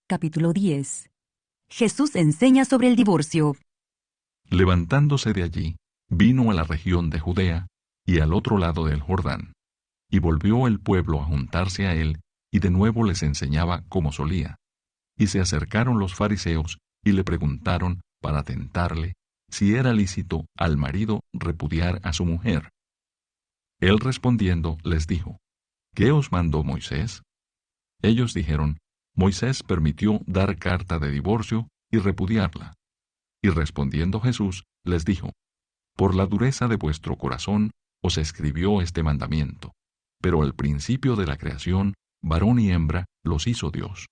Capítulo 10. Jesús enseña sobre el divorcio. Levantándose de allí, vino a la región de Judea y al otro lado del Jordán, y volvió el pueblo a juntarse a él, y de nuevo les enseñaba como solía. Y se acercaron los fariseos y le preguntaron, para tentarle, si era lícito al marido repudiar a su mujer. Él respondiendo les dijo, ¿qué os mandó Moisés? Ellos dijeron, Moisés permitió dar carta de divorcio y repudiarla. Y respondiendo Jesús, les dijo, por la dureza de vuestro corazón os escribió este mandamiento, pero al principio de la creación, varón y hembra los hizo Dios.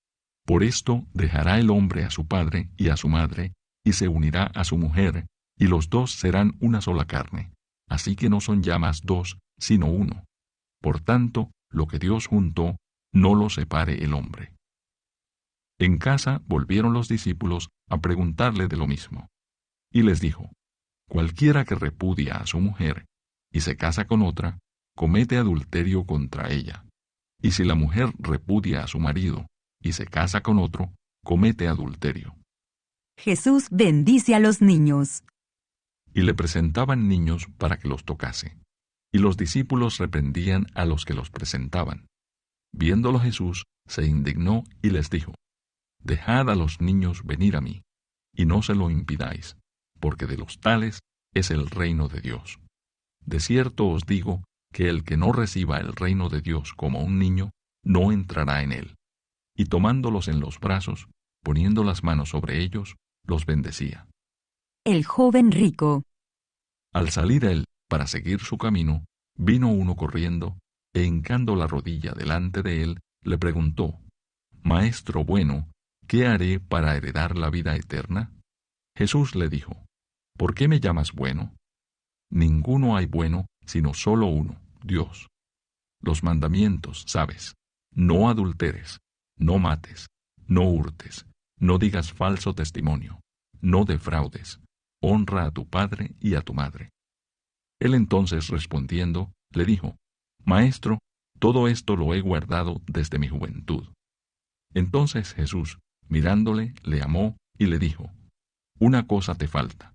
Por esto dejará el hombre a su padre y a su madre, y se unirá a su mujer, y los dos serán una sola carne. Así que no son ya más dos, sino uno. Por tanto, lo que Dios juntó, no lo separe el hombre. En casa volvieron los discípulos a preguntarle de lo mismo. Y les dijo, cualquiera que repudia a su mujer y se casa con otra, comete adulterio contra ella. Y si la mujer repudia a su marido y se casa con otro, comete adulterio. Jesús bendice a los niños. Y le presentaban niños para que los tocase. Y los discípulos reprendían a los que los presentaban. Viéndolo Jesús, se indignó y les dijo, dejad a los niños venir a mí, y no se lo impidáis, porque de los tales es el reino de Dios. De cierto os digo que el que no reciba el reino de Dios como un niño, no entrará en él. Y tomándolos en los brazos, poniendo las manos sobre ellos, los bendecía. El joven rico. Al salir él para seguir su camino, vino uno corriendo, e hincando la rodilla delante de él, le preguntó, Maestro bueno, ¿qué haré para heredar la vida eterna? Jesús le dijo, ¿por qué me llamas bueno? Ninguno hay bueno, sino solo uno, Dios. Los mandamientos, sabes, no adulteres, no mates, no hurtes, no digas falso testimonio, no defraudes, honra a tu padre y a tu madre. Él entonces respondiendo, le dijo, Maestro, todo esto lo he guardado desde mi juventud. Entonces Jesús, mirándole, le amó y le dijo, una cosa te falta.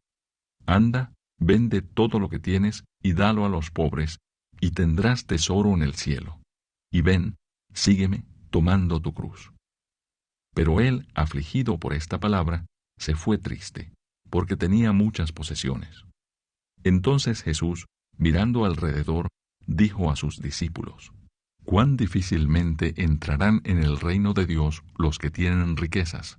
Anda, vende todo lo que tienes y dalo a los pobres, y tendrás tesoro en el cielo. Y ven, sígueme, tomando tu cruz. Pero él, afligido por esta palabra, se fue triste, porque tenía muchas posesiones. Entonces Jesús, mirando alrededor, dijo a sus discípulos, cuán difícilmente entrarán en el reino de Dios los que tienen riquezas.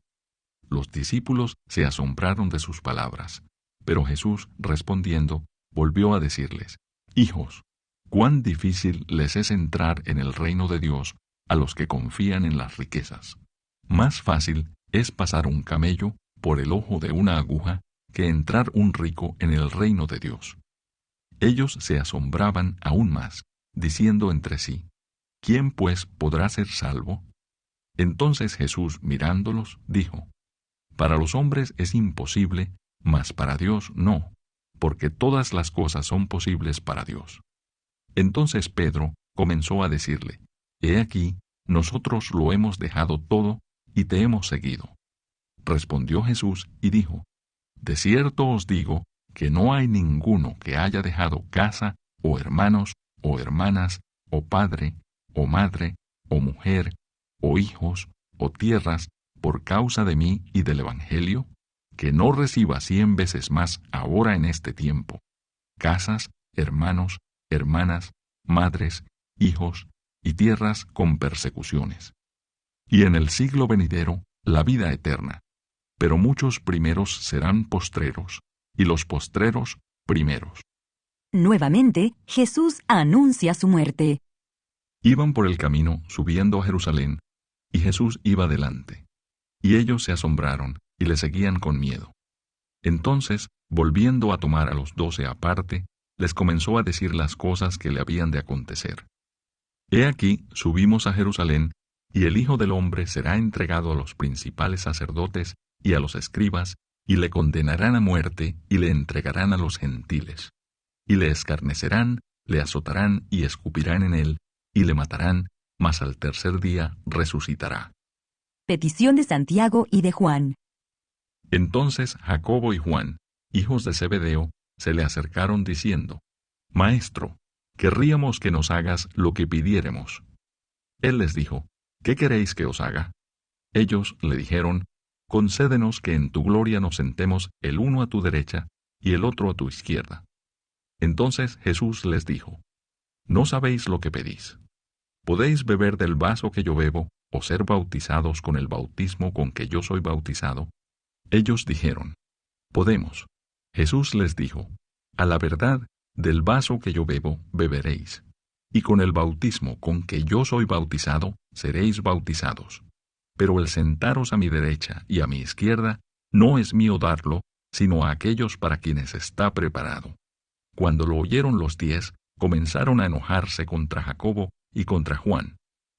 Los discípulos se asombraron de sus palabras, pero Jesús, respondiendo, volvió a decirles, hijos, cuán difícil les es entrar en el reino de Dios a los que confían en las riquezas. Más fácil es pasar un camello por el ojo de una aguja que entrar un rico en el reino de Dios. Ellos se asombraban aún más, diciendo entre sí, ¿quién pues podrá ser salvo? Entonces Jesús, mirándolos, dijo, para los hombres es imposible, mas para Dios no, porque todas las cosas son posibles para Dios. Entonces Pedro comenzó a decirle, he aquí, nosotros lo hemos dejado todo y te hemos seguido. Respondió Jesús y dijo, de cierto os digo que no hay ninguno que haya dejado casa, o hermanos, o hermanas, o padre, o madre, o mujer, o hijos, o tierras, por causa de mí y del Evangelio, que no reciba 100 veces más ahora en este tiempo, casas, hermanos, hermanas, madres, hijos, y tierras con persecuciones. Y en el siglo venidero, la vida eterna. Pero muchos primeros serán postreros, y los postreros primeros. Nuevamente, Jesús anuncia su muerte. Iban por el camino subiendo a Jerusalén, y Jesús iba delante. Y ellos se asombraron, y le seguían con miedo. Entonces, volviendo a tomar a los 12 aparte, les comenzó a decir las cosas que le habían de acontecer. He aquí, subimos a Jerusalén, y el Hijo del Hombre será entregado a los principales sacerdotes y a los escribas, y le condenarán a muerte, y le entregarán a los gentiles. Y le escarnecerán, le azotarán y escupirán en él, y le matarán, mas al tercer día resucitará. Petición de Santiago y de Juan. Entonces Jacobo y Juan, hijos de Zebedeo, se le acercaron diciendo: Maestro, querríamos que nos hagas lo que pidiéremos. Él les dijo: ¿Qué queréis que os haga? Ellos le dijeron: Concédenos que en tu gloria nos sentemos el uno a tu derecha y el otro a tu izquierda. Entonces Jesús les dijo: No sabéis lo que pedís. ¿Podéis beber del vaso que yo bebo, o ser bautizados con el bautismo con que yo soy bautizado? Ellos dijeron: Podemos. Jesús les dijo: A la verdad, del vaso que yo bebo, beberéis, y con el bautismo con que yo soy bautizado, seréis bautizados. Pero el sentaros a mi derecha y a mi izquierda, no es mío darlo, sino a aquellos para quienes está preparado. Cuando lo oyeron los 10, comenzaron a enojarse contra Jacobo y contra Juan.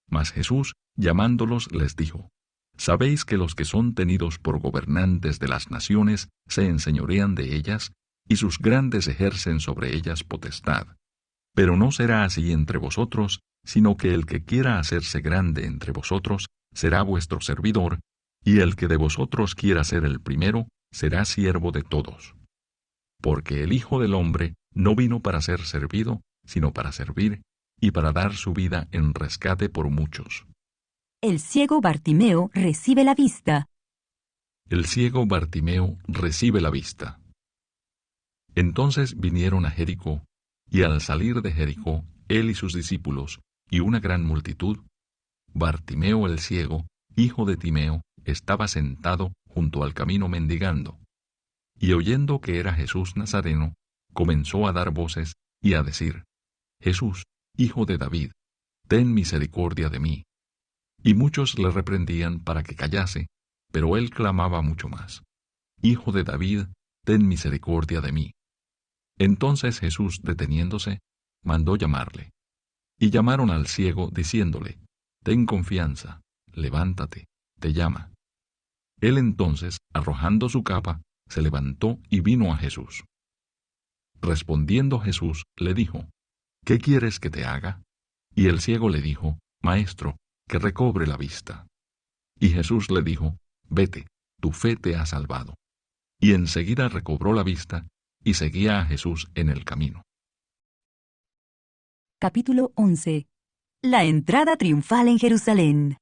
Mas Jesús, llamándolos, les dijo: ¿Sabéis que los que son tenidos por gobernantes de las naciones se enseñorean de ellas, y sus grandes ejercen sobre ellas potestad? Pero no será así entre vosotros, sino que el que quiera hacerse grande entre vosotros será vuestro servidor, y el que de vosotros quiera ser el primero será siervo de todos. Porque el Hijo del Hombre no vino para ser servido, sino para servir, y para dar su vida en rescate por muchos. El ciego Bartimeo recibe la vista. El ciego Bartimeo recibe la vista. Entonces vinieron a Jericó, y al salir de Jericó, él y sus discípulos, y una gran multitud, Bartimeo el ciego, hijo de Timeo, estaba sentado junto al camino mendigando. Y oyendo que era Jesús Nazareno, comenzó a dar voces y a decir: Jesús, hijo de David, ten misericordia de mí. Y muchos le reprendían para que callase, pero él clamaba mucho más: Hijo de David, ten misericordia de mí. Entonces Jesús, deteniéndose, mandó llamarle. Y llamaron al ciego, diciéndole: Ten confianza, levántate, te llama. Él entonces, arrojando su capa, se levantó y vino a Jesús. Respondiendo Jesús, le dijo: ¿Qué quieres que te haga? Y el ciego le dijo: Maestro, que recobre la vista. Y Jesús le dijo: Vete, tu fe te ha salvado. Y enseguida recobró la vista, y seguía a Jesús en el camino. Capítulo 11. La entrada triunfal en Jerusalén.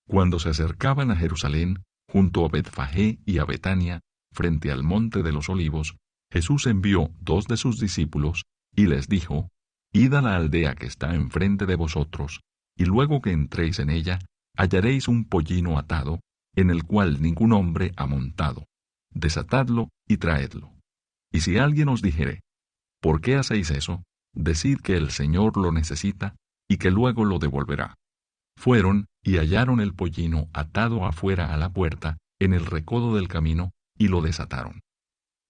Cuando se acercaban a Jerusalén, junto a Betfagé y a Betania, frente al monte de los Olivos, Jesús envió 2 de sus discípulos, y les dijo: Id a la aldea que está enfrente de vosotros, y luego que entréis en ella, hallaréis un pollino atado, en el cual ningún hombre ha montado. Desatadlo y traedlo. Y si alguien os dijere: ¿Por qué hacéis eso?, decid que el Señor lo necesita, y que luego lo devolverá. Fueron y hallaron el pollino atado afuera a la puerta, en el recodo del camino, y lo desataron.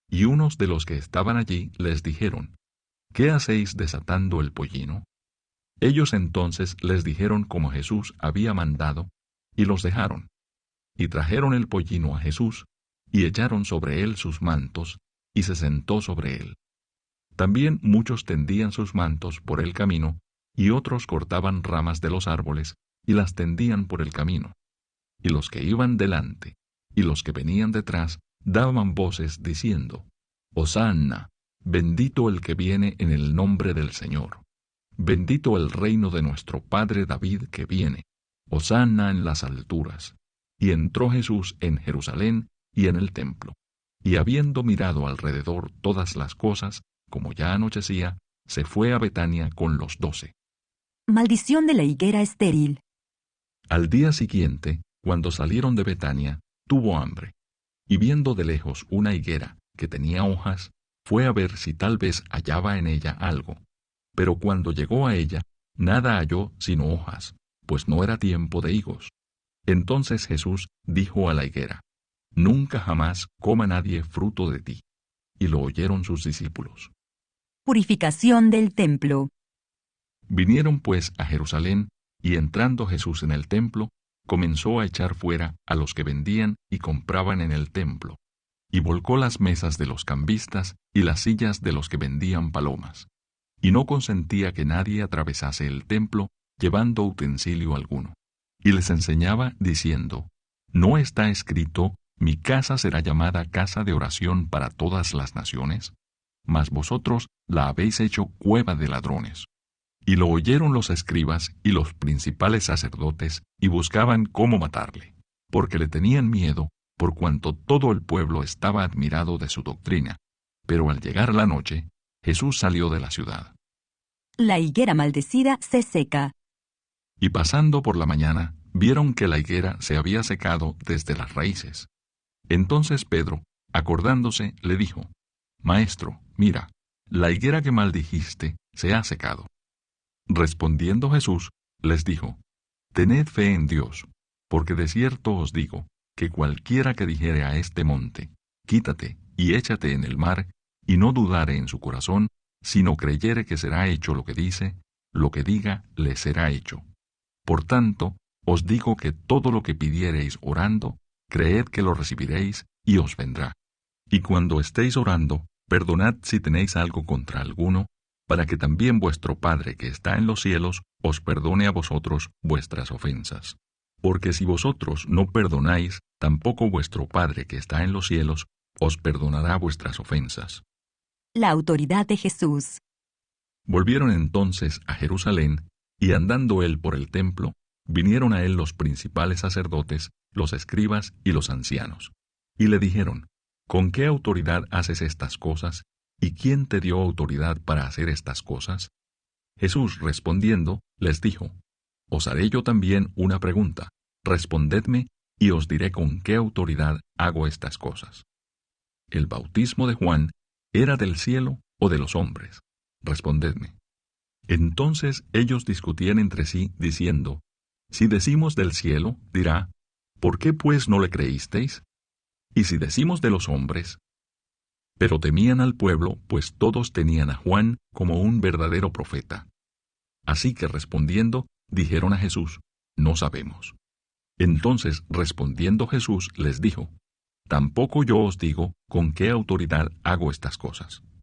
Y unos de los que estaban allí les dijeron: ¿Qué hacéis desatando el pollino? Ellos entonces les dijeron como Jesús había mandado, y los dejaron. Y trajeron el pollino a Jesús, y echaron sobre él sus mantos, y se sentó sobre él. También muchos tendían sus mantos por el camino, y otros cortaban ramas de los árboles, y las tendían por el camino. Y los que iban delante, y los que venían detrás, daban voces diciendo: Hosanna, bendito el que viene en el nombre del Señor. Bendito el reino de nuestro Padre David que viene. Hosanna en las alturas. Y entró Jesús en Jerusalén y en el templo. Y habiendo mirado alrededor todas las cosas, como ya anochecía, se fue a Betania con los 12. Maldición de la higuera estéril. Al día siguiente, cuando salieron de Betania, tuvo hambre. Y viendo de lejos una higuera que tenía hojas, fue a ver si tal vez hallaba en ella algo. Pero cuando llegó a ella, nada halló sino hojas, pues no era tiempo de higos. Entonces Jesús dijo a la higuera: Nunca jamás coma nadie fruto de ti. Y lo oyeron sus discípulos. Purificación del templo. Vinieron pues a Jerusalén, y entrando Jesús en el templo, comenzó a echar fuera a los que vendían y compraban en el templo, y volcó las mesas de los cambistas y las sillas de los que vendían palomas, y no consentía que nadie atravesase el templo llevando utensilio alguno. Y les enseñaba diciendo: ¿No está escrito, mi casa será llamada casa de oración para todas las naciones? Mas vosotros la habéis hecho cueva de ladrones. Y lo oyeron los escribas y los principales sacerdotes, y buscaban cómo matarle, porque le tenían miedo, por cuanto todo el pueblo estaba admirado de su doctrina. Pero al llegar la noche, Jesús salió de la ciudad. La higuera maldecida se seca. Y pasando por la mañana, vieron que la higuera se había secado desde las raíces. Entonces Pedro, acordándose, le dijo, Maestro, mira, la higuera que maldijiste se ha secado. Respondiendo Jesús, les dijo, Tened fe en Dios, porque de cierto os digo, que cualquiera que dijere a este monte, Quítate y échate en el mar, y no dudare en su corazón, sino creyere que será hecho lo que dice, lo que diga le será hecho. Por tanto, os digo que todo lo que pidiereis orando, creed que lo recibiréis, y os vendrá. Y cuando estéis orando, perdonad si tenéis algo contra alguno, para que también vuestro Padre que está en los cielos os perdone a vosotros vuestras ofensas. Porque si vosotros no perdonáis, tampoco vuestro Padre que está en los cielos os perdonará vuestras ofensas. La autoridad de Jesús. Volvieron entonces a Jerusalén, y andando él por el templo, vinieron a él los principales sacerdotes, los escribas y los ancianos. Y le dijeron, ¿Con qué autoridad haces estas cosas? ¿Y quién te dio autoridad para hacer estas cosas? Jesús respondiendo, les dijo, Os haré yo también una pregunta. Respondedme, y os diré con qué autoridad hago estas cosas. ¿El bautismo de Juan era del cielo o de los hombres? Respondedme. Entonces ellos discutían entre sí, diciendo, Si decimos del cielo, dirá, ¿por qué pues no le creísteis? Y si decimos de los hombres. Pero temían al pueblo, pues todos tenían a Juan como un verdadero profeta. Así que respondiendo, dijeron a Jesús, No sabemos. Entonces respondiendo Jesús les dijo, Tampoco yo os digo con qué autoridad hago estas cosas.